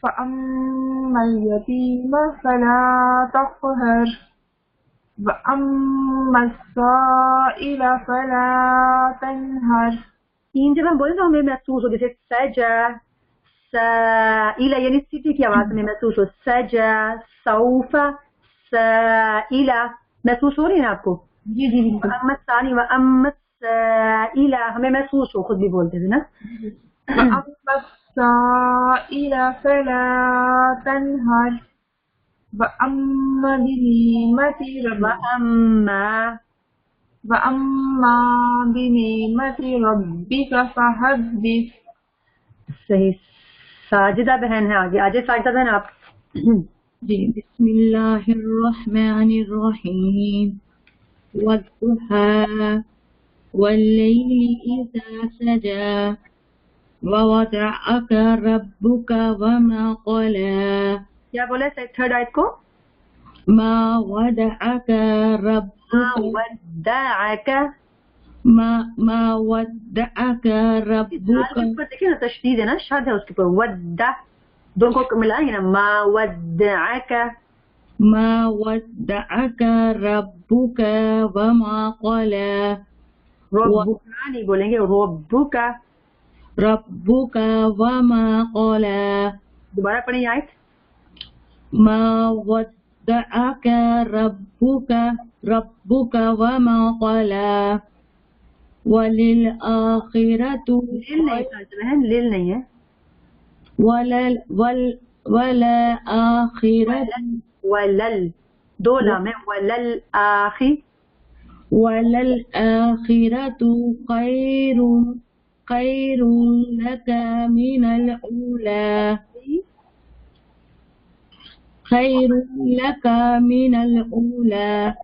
فأما اليتيم فلا تقهر وأما السائل فلا تنهر. تین جب ہم بولیں تو ہمیں محسوس ہو جیسے سجا سائلہ یعنی سیٹی کی آواز میں محسوس ہو. سجا سوف سائلہ محسوس ہو رہی ہے نا آپ کو؟ جی جی جی. اما الثانی و اما السائلہ ہمیں محسوس ہو، خود بھی بولتے تھے نا. اما السائل فلا تنہر واما بنعمت ربک فحدث. صحیح. ساجدہ بہن ہے آگے. آجے ساجدہ بہن آپ. جی بسم اللہ الرحمن الرحیم والضحى واللیل اذا سجى وودعك ربك وما قلى. کیا بولے تھرڈ آیت کو؟ ما ودعك ربك ما ودعك ربك. دیکھیں نا تشدید ہے نا، شد ہے اس کے اوپر. ودع دونوں کو ملائیں گے نا. ما ودعك ما ودعك ربك وما قلى ربک نہیں بولیں گے، ربک. ربك وما قلى دوبارہ پڑھیں یہ آیت. ما ودعك ربك وما قلى وللآخرة لیل نہیں سمجھ رہے ہیں، لیل نہیں ہے. وللآخرة ولل دو لام ہے، ولل آخی. وللآخرة خير لك من الأولى خير لك من الأولى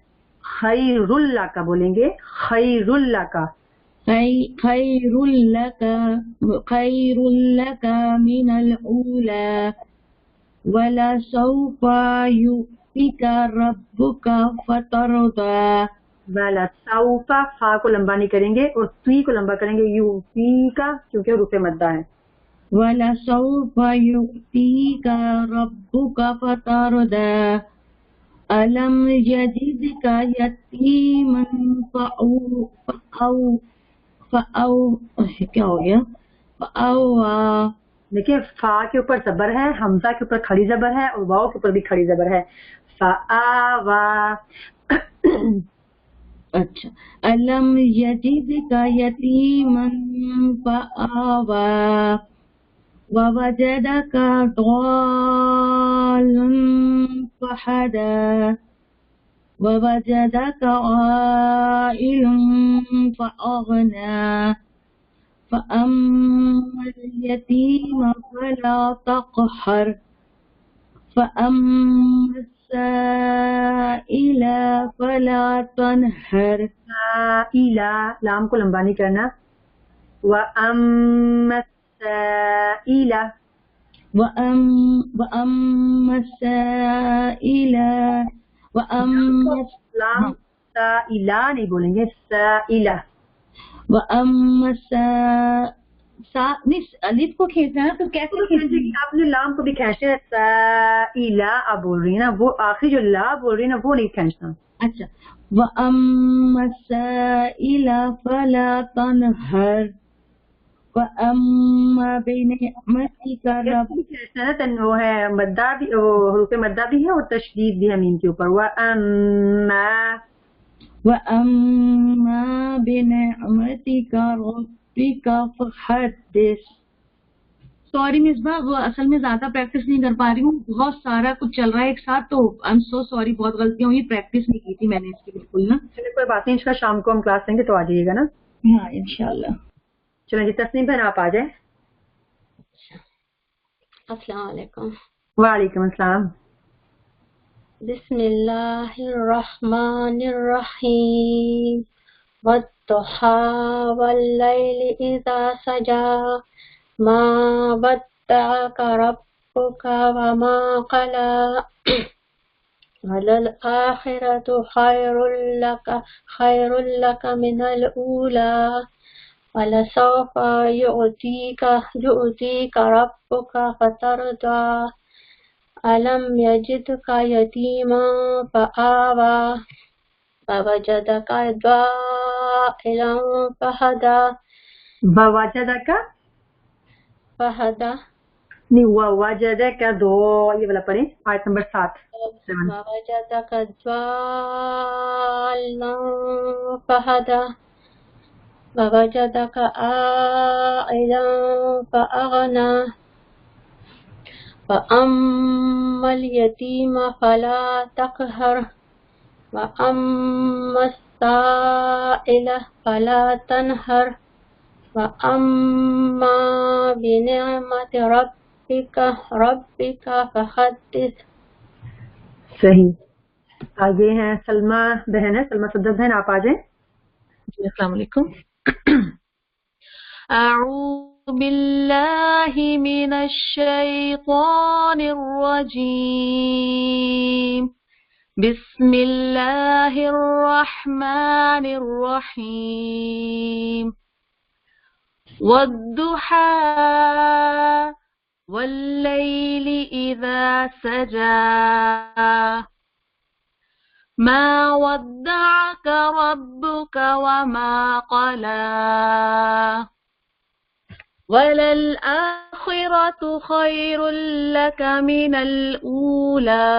خیر اللہ کا بولیں گے، خیر اللہ کا. خير لك من الأولى ولسوف يؤتيك ربك فترضى والا سوف، فا کو لمبا نہیں کریں گے اور تی کو لمبا کریں گے، یو پی کا، کیونکہ حروف مدہ ہے. ولسوف يؤتيك ربك فترضى ألم يجدك يتيما کیا ہو گیا فأوى دیکھیں فا کے اوپر زبر ہے، حمزہ کے اوپر کھڑی زبر ہے اور واؤ کے اوپر بھی کھڑی زبر ہے. فآوا. اچھا ألم يجدك يتيما فآوى ووجدك ضالا فهدى ووجدك عائلا فأغنى فأما اليتيم فلا تقهر فأما السائل فلا تنهر. سائلہ لام کو لمبا نہیں کرنا. وَأَمَّا السَّائِلَ وأما السائل لام سائلہ نہیں بولیں گے، سائلہ. وأما الف کو کھینچنا ہے تو کیسے کھینچیں گے؟ آپ نے لام کو بھی کھینچنا ہے. سائلہ آپ بول رہی ہیں نا، وہ آخری جو لا بول رہی ہیں نا وہ نہیں کھینچنا. اچھا وأما السائل فلا تنهر وأما بنعمتك کھینچنا ہے نا، وہ ہے مدہ بھی، وہ حروف مدہ بھی ہے اور تشدید بھی ہے میم کے اوپر. وأما بنعمتك ربك فحدث. سوری مصباح، وہ اصل میں زیادہ پریکٹس نہیں کر پا رہی ہوں، بہت سارا کچھ چل رہا ہے ایک ساتھ، تو آئی ایم سو سوری، بہت غلطیاں ہوئی، پریکٹس نہیں کی تھی میں نے اس کی بالکل نا. چلے کوئی بات نہیں، ان شاء اللہ شام کو ہم کلاس لیں گے تو آ جائیے گا نا. ہاں انشاءاللہ. چلیں جی تسنیم بہن آپ آ جائیں. السلام علیکم. وعلیکم السلام. بسم اللہ الرحمن الرحیم. والضحى واللیل اذا سجى ما ودعك ربك وما قلى وللآخرة خير لك من الأولى ولسوف يؤتيك ربك فترضى ألم يجدك يتيما فآوى ووجدك ضالا فهدى. ووجدک نہیں، ووجدک دو، یہ والا پڑھیں آیت نمبر 7. ووجدك ضالا فهدى ووجدك عائلا فأغنى فأما اليتيم فلا تقهر وأما السائل فلا تنهر وأما بنعمة ربك فحدث. صحیح. آگے ہیں سلمہ بہن ہے، سلمہ صدر بہن آپ آ جائیں. جی السلام علیکم. أعوذ بالله من الشيطان الرجيم. بسم الله الرحمن الرحيم. والضحى والليل إذا سجى ما ودعك ربك وما قلى وللآخرة خير لك من الأولى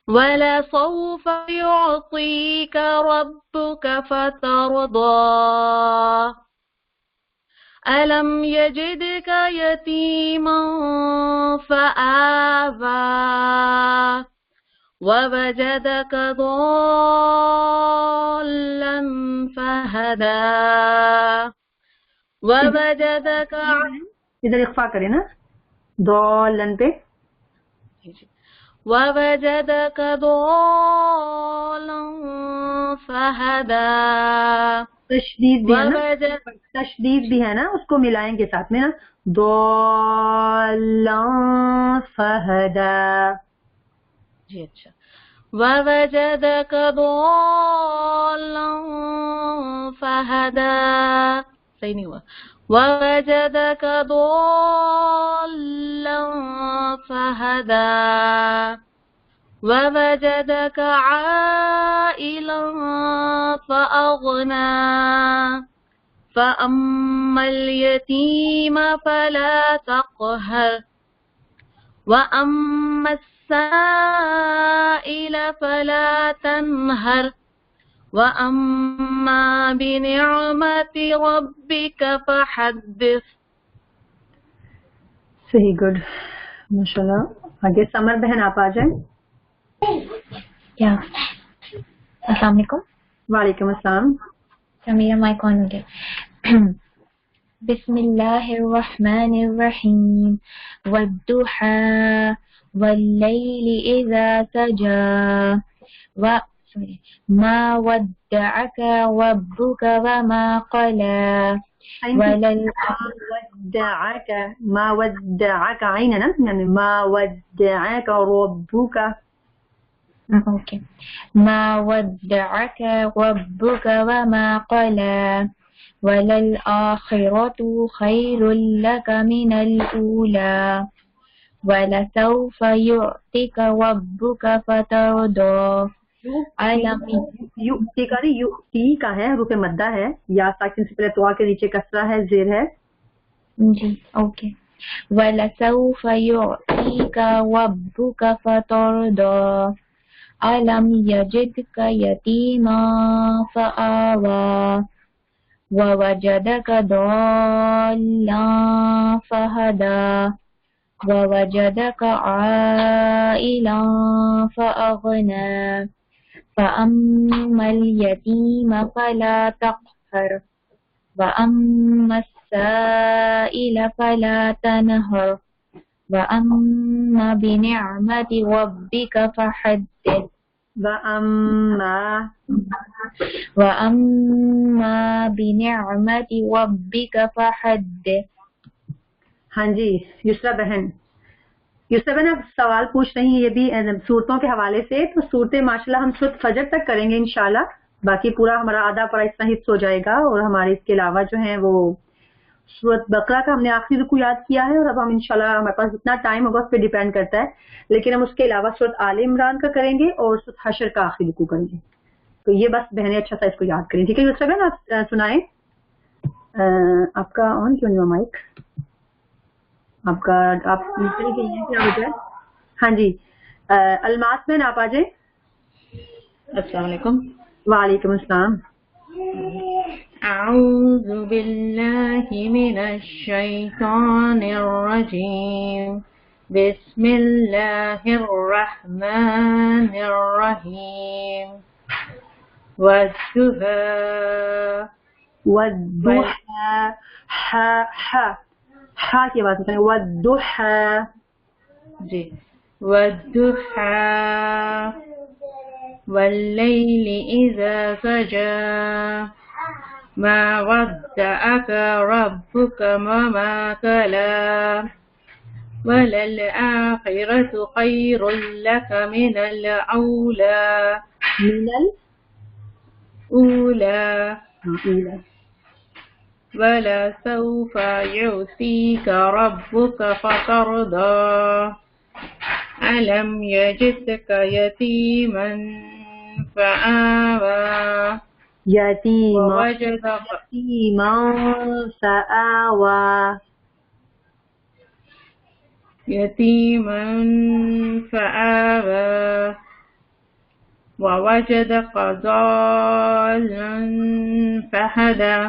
ولسوف يعطيك ربك فترضى ألم يجدك يتيما فآوى ووجدك ضالا فهدى ووجدك ادھر اخفا کریں نا ضالن پہ. ووجدك ضالا فهدى تشدید بھی ہے نا, تشدید بھی ہے نا, اس کو ملائیں گے ساتھ میں نا, ضالن فہدى. جی اچھا. ووجدك ضالا فهدى صحیح نہیں ہوا. ووجدك ضالا فهدى ووجدك عائلا فأغنى فأما اليتيم فلا تقهر وأما السائل فلا تنهر وَأَمَّا بِنِعْمَةِ رَبِّكَ فَحَدِّثْ. صحیح, گڈ, ماشاءاللہ. آگے سمر بہن آپ آ جائیں. کیا السلام علیکم. وعلیکم السلام. میرا مائک آن ہو گیا. بسم اللہ الرحمن الرحیم والضحى واللیل اذا سجى ما ودعك ربك وما قلى ودعك ما ودعك عيننا يعني ما ودعك ربك. اوكي. ما ودعك ربك وما قلى وللآخرة خير لك من الأولى ولسوف يعطيك ربك فترضى. یؤتی کا نہیں, یؤتی کا ہے, حروف مدہ ہے, یا ساکن سے پہلے تو کے نیچے کسرہ ہے, زیر ہے. جی اوکے. وَلَسَوْفَ يُعْطِيكَ رَبُّكَ فَتَرْضَى أَلَمْ يَجِدْكَ يَتِيمًا فَآوَى وَوَجَدَكَ ضَالًّا فَهَدَى وَوَجَدَكَ عَائِلًا فَأَغْنَى فَأَمَّا الْيَتِيمَ فَلَا تَقْهَرْ وَأَمَّا السَّائِلَ فَلَا تَنْهَرْ وَأَمَّا بِنِعْمَةِ رَبِّكَ فَحَدِّثْ. وَأَمَّا بِنِعْمَةِ رَبِّكَ فَحَدِّثْ. ہاں جی یسرا بہن. یسرا بہن آپ سوال پوچھ رہی ہیں یہ بھی صورتوں کے حوالے سے, تو صورتیں ماشاءاللہ ہم سورت فجر تک کریں گے انشاءاللہ. باقی پورا ہمارا آدھا پڑا اتنا حصہ ہو جائے گا, اور ہمارے اس کے علاوہ جو ہیں وہ سورت بقرہ کا ہم نے آخری رکوع یاد کیا ہے, اور اب ہم انشاءاللہ ہمارے پاس جتنا ٹائم ہوگا اس پہ ڈیپینڈ کرتا ہے, لیکن ہم اس کے علاوہ سورت آل عمران کا کریں گے اور سورت حشر کا آخری رکوع کریں گے. تو یہ بس بہنیں اچھا سا اس کو یاد کریں. ٹھیک ہے یسرا بہن, آپ سنائیں. آپ کا آن کیوں نہیں ہوا مائک آپ کا؟ آپ کیا وجہ ہے؟ ہاں جی الماس بہن آپ آ جائیں. السلام علیکم. وعلیکم السلام. اعوذ باللہ من الشیطان الرجیم بسم اللہ الرحمن الرحیم والضحى ہا کی آواز ہوتا ہے والضحى. جی والضحى واللیل اذا سجى ما ودعك ربك وما قلى وللآخرة خير لك من الأولى ولسوف يعطيك ربك فترضى ألم يجدك يتيما فآوى ووجدك یتیما فآوى يتيما فآوى ووجدك ضالا فهدى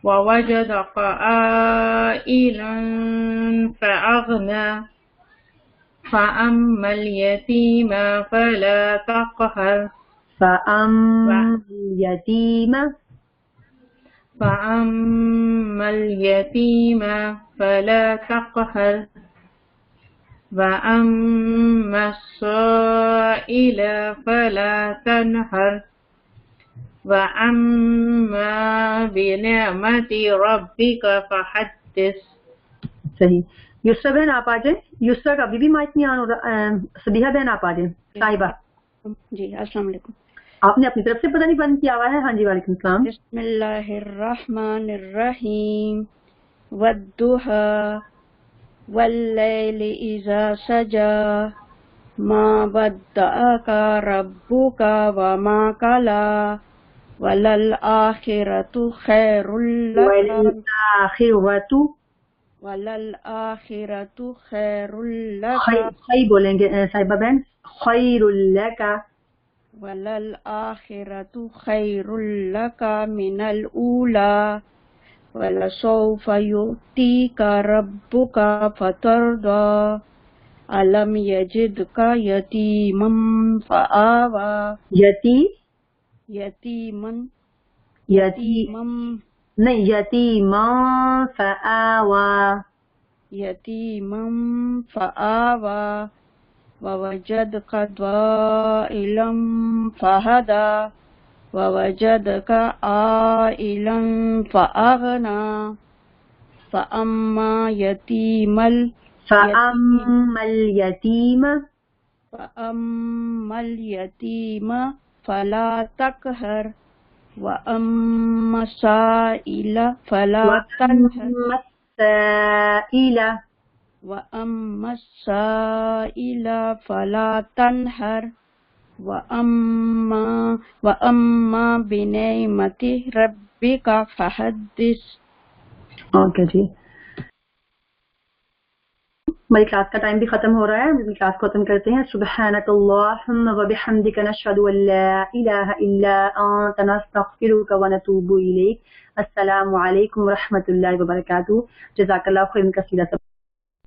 ووجدك عائلا فأغنى فأما اليتيم فلا تقهر فأما اليتيم فلا تقهر وأما السائل فلا تنهر وأما بنعمة ربك فحدث. صحیح. یسرا بہن آپ آ جائیں. یسرا کا ابھی بھی مائک نہیں آن ہو رہا. صبیحہ بہن آپ آ جائیں. صاحبہ جی السلام علیکم. آپ نے اپنی طرف سے پتہ نہیں بند کیا ہوا ہے. ہاں جی وعلیکم السلام. بسم اللہ الرحمن الرحیم والضحى واللیل اذا سجى ما ودعك ربك وما قلى وللآخرة خیر لك وللآخرة خیر لك خی بولیں گے صاحبہ بہن. خیر لک وللآخرة خیر لك من الأولى ولسوف يؤتيك ربك فترضى ألم يجدك يتيما فآوى یتیما فآوى ووجدك ضائلا فهدى ووجدك عائلا فأغنى فأما اليتيم فلا تقهر وأما السائل فلا تنهر وأما السائل فلا تنهر وأما بنعمة ربك فحدث. اوکے جی ہماری کلاس کا ٹائم بھی ختم ہو رہا ہے. ہم کلاس کو ختم کرتے ہیں. سبحانک اللہم وبحمدک نشہد ان لا الہ الا انت نستغفرک ونتوب الیک. السلام علیکم ورحمۃ اللہ وبرکاتہ. جزاک اللہ خیرا کثیرا.